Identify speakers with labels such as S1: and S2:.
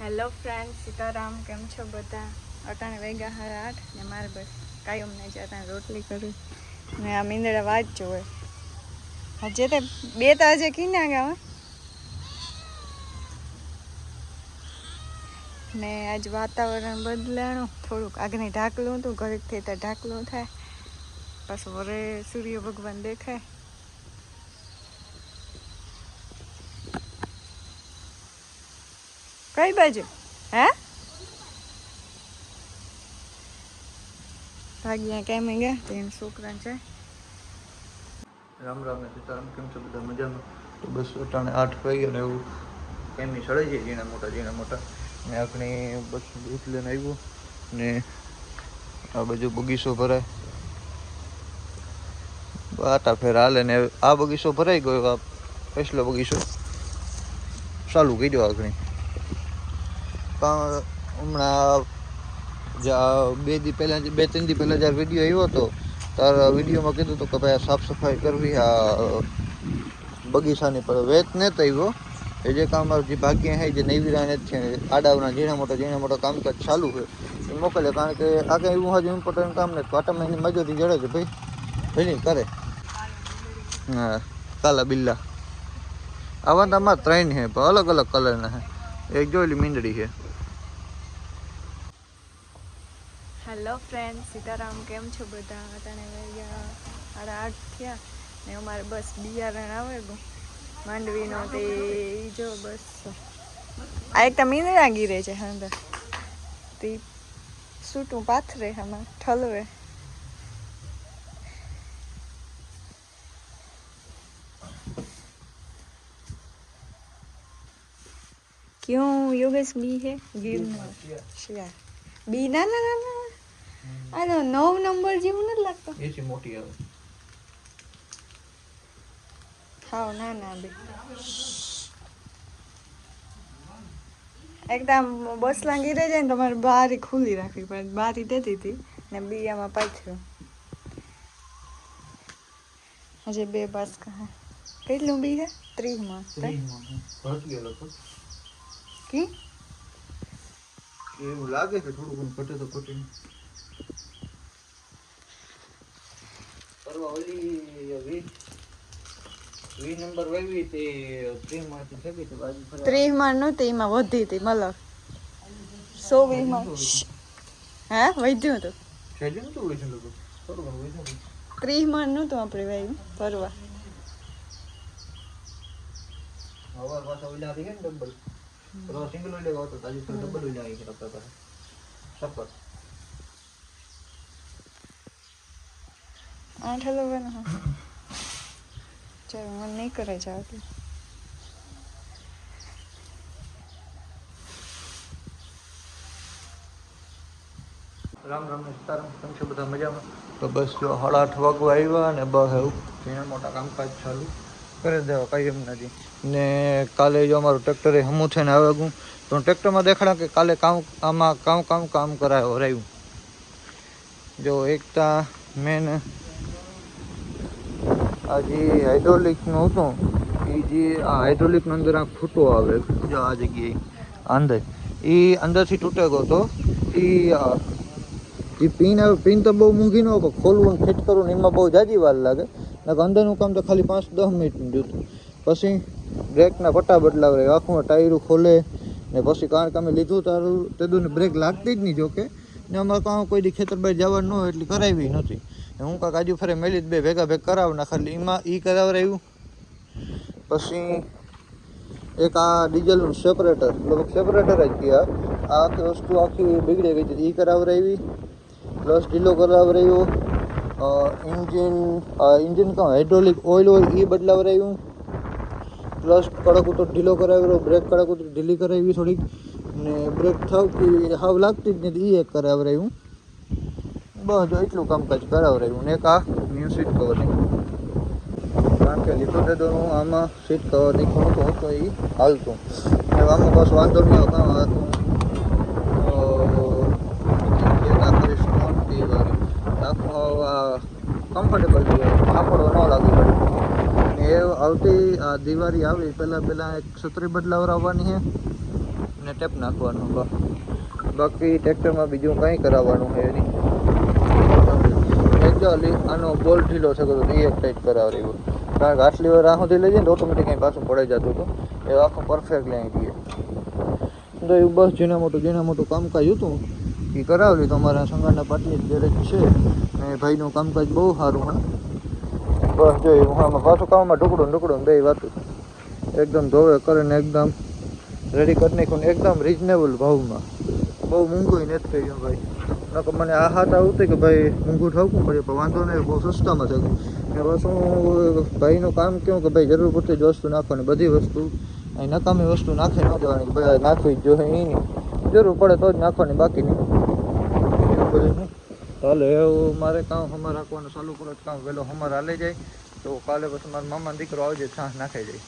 S1: Hello friend, Sitaram. કેમ છો બધા? અટાણે વાગ્યા 8:30 ને મારે બસ કાયમ નહીં છે. અટાણે રોટલી કરી ને આ મીંદડા વાત જોવે. હજે તે બે તાજે કી ના ગયા ને આજ વાતાવરણ બદલાણું થોડુંક આગની ઢાકલું હતું. ઘડીક થઈ ત્યાં ઢાકલું થાય, પાછું વરે સૂર્ય ભગવાન દેખાય. કઈ બાજુ હે ભાગ્યા કેમ ગયા તેને છોકરા છે.
S2: રામ રામ ને સીતારામ. કેમ છો બધા? મજામાં? તો બસ અટાણે 8 વાગ્યા ને એવું કેમી સળાઈ જાય ઝીણા મોટા ને આપણે બસ દૂધ લઈને આવ્યો ને આ બાજુ બગીચો ભરાય, આટા ફેર હાલે ને આ બગીચો ભરાઈ ગયો. આ પેસલો બગીચો ચાલુ કરી દો આગળ. હમણાં 2-3 દી પહેલાં જ્યારે વિડીયો આવ્યો હતો તાર વિડીયોમાં કીધું હતું કે ભાઈ સાફ સફાઈ કરવી આ બગીચાની, પણ વેત ને આવ્યો. એ જે કામ જે ભાગ્ય છે જે નૈવીરાને જ છે આડાવના ઝીણા મોટા કામકાજ ચાલુ છે એ મોકલે. કારણ કે આ કંઈ એવું હજુ ઇમ્પોર્ટન્ટ કામ નથી. વાટામાં એની મજૂરી જડે છે ભાઈ ભાઈ કરે. હા, કાલા બિલ્લા આવા તો આમાં 3 છે પણ અલગ અલગ કલરના છે. એક જોયેલી મીંદડી છે.
S1: Hello friend, Sitaram. કેમ છો બધા? અટાણે વાગ્યા 8:30 થયા ને અમારે બસ બિયારણ આવે ગયું માંડવીનો તે જો બસ આ એક તો મીંદડા ગીરે છે. હા તે સૂટું પાથરે આમાં ઠલવે. क्यों योगेश बी है गिरना शिया बी ना આ તો 9 નંબર જેવું નથી લાગતો.
S2: એસી મોટી આવે.
S1: હા ના બે એકદમ બસ લાંગી રહી જાય ને તમારે બારી ખુલ્લી રાખવી પડે. બારી દેતી હતી ને બીયામાં પાછું હજે 2 બસ કહે કેટલું બી હે 30 માં કી
S2: એવું લાગે કે થોડું ઘણું ઘટે તો ઘટે. પરવા ઓલી 20 નંબર વાવી તે 30 માંથી થઈ ગઈ. બાજુ
S1: 30 માં નહોતી, એમાં વધી હતી મતલબ 120 માં હે વધ્યું હતું.
S2: સેજન તો હોય છે લોકો થોડું ઘણું હોય છે.
S1: 30 માં નહોતું આપણે વાવ્યું પરવા.
S2: હવા પાછા ઓલા આવી ગયા ને ડબલ રો સિંગલ ઓલે આવતો તાજી તો ડબલ ઓલા આવી ગયા આપણા પાસે સફર
S1: 8 હલવાનો હા ચાલ મને નહીં કરે જાવ.
S2: રામ રામ ને સીતારામ. કેમ છો બધા? મજામાં? તો બસ જો 8:30 વાગવા આવ્યા ને બસ એવું ઝીણા મોટા કામકાજ ચાલુ કરી દેવા કાંઈ એમ નથી. ને કાલે જો અમારું ટ્રેક્ટરે હમું છે ને આવે ગયું તો ટ્રેક્ટરમાં દેખાડા કે કાલે કામ કરાયો રહ્યું. જો એકતા મેન આ જે હાઇડ્રોલિકનું હતું એ જે આ હાઇડ્રોલિકનો અંદર આ ફૂટો આવે જો આ જગ્યાએ અંદર એ અંદરથી તૂટે ગયો તો એ પિન તો બહુ મૂંઘી ન હોય, ખોલવું ને ફિટ કરવું ને એમાં બહુ જાજી વાર લાગે. અંદરનું કામ તો ખાલી 5-10 મિનિટનું જોતું. પછી બ્રેકના પટ્ટા બદલાવ રહે, આખું ટાયરું ખોલે ને પછી કારણ કે અમે લીધું તારું તેદું ને બ્રેક લાગતી જ નહીં. જોકે ને અમારે કાં કોઈ દી ખેતર બહાર જવાનું ન હોય એટલે કરાવી નથી. હું કાંક આજુ ફરે મેલી જ 2 ભેગા કરાવના ખાલી એમાં એ કરાવરાયું. પછી એક આ ડીઝલનું સેપરેટર જ ગયા આ આખી વસ્તુ આખી બગડી ગઈ હતી એ કરાવરાવી. પ્લસ ઢીલો કરાવરાયો. ઇન્જિન કાં હાઇડ્રોલિક ઓઇલ હોય એ બદલાવરાયું. પ્લસ કડક ઉતર ઢીલો કરાવ્યો. બ્રેક કડક ઉતર ઢીલી કરાવી થોડીક ને બ્રેક હાવ લાગતી જ નથી એ એક કરાવરાયું. બસ એટલું કામકાજ કરાવરાયું. ને એક આ ન્યૂ સીટ કવરિંગ કારણ કે લીધું તેદોનું આમાં સીટ કવરિંગ ઘણું તો એ હાલતું આમાં બસ વાંધો નહીં કામ હતું. કમ્ફર્ટેબલ કાપડો ન લાગુ પડે. એ આવતી આ દિવાળી આવી પહેલાં એક છત્રી બદલાવરાવવાની છે ને ટેપ નાખવાનું બાકી ટ્રેક્ટરમાં બીજું કંઈ કરાવવાનું છે નહીં. એકચ્યુઅલી આનો બોલ ઢીલો છે તો એ ટાઈટ કરાવી રહ્યું કારણ કે આટલી વાર આ સુધી લઈ જઈએ ને ઓટોમેટિક અહીં પાછું પડાઈ જતું હતું એ આખું પરફેક્ટ લઈ દઈએ તો એવું બસ ઝીણા મોટું કામકાજ હતું એ કરાવી લીધું. અમારા સંગાના પાટની ગેરેજ છે ને ભાઈનું કામકાજ બહુ સારું હા બસ જોયું હું આમાં પાછું કામમાં ઢુકડું બે વાતું એકદમ ધોવે કરીને એકદમ રેડી કરી નાખ્યું ને એકદમ રિઝનેબલ ભાવમાં બહુ મોંઘું નથી થઈ ગયું ભાઈ. નકર મને આ હાથ આવતું કે ભાઈ મોંઘું ઠાવવું પડે પણ વાંધો નહીં બહુ સસ્તામાં થયું ને બસ હું ભાઈનું કામ કહું કે ભાઈ જરૂર પૂરતી જ વસ્તુ નાખવાની બધી વસ્તુ અહીં નકામી વસ્તુ નાખી ન દેવાની ભાઈ નાખવી જ જોઈએ એની જરૂર પડે તો જ નાખવાની બાકી નહીં એવું બધું નહીં ચાલે એવું મારે કામ હમણાં રાખવાનું ચાલુ કરો કામ વહેલો હમણાં હાલે જાય તો કાલે પછી મારા મામાનો દીકરો આવજે છાશ નાખાઈ જાય.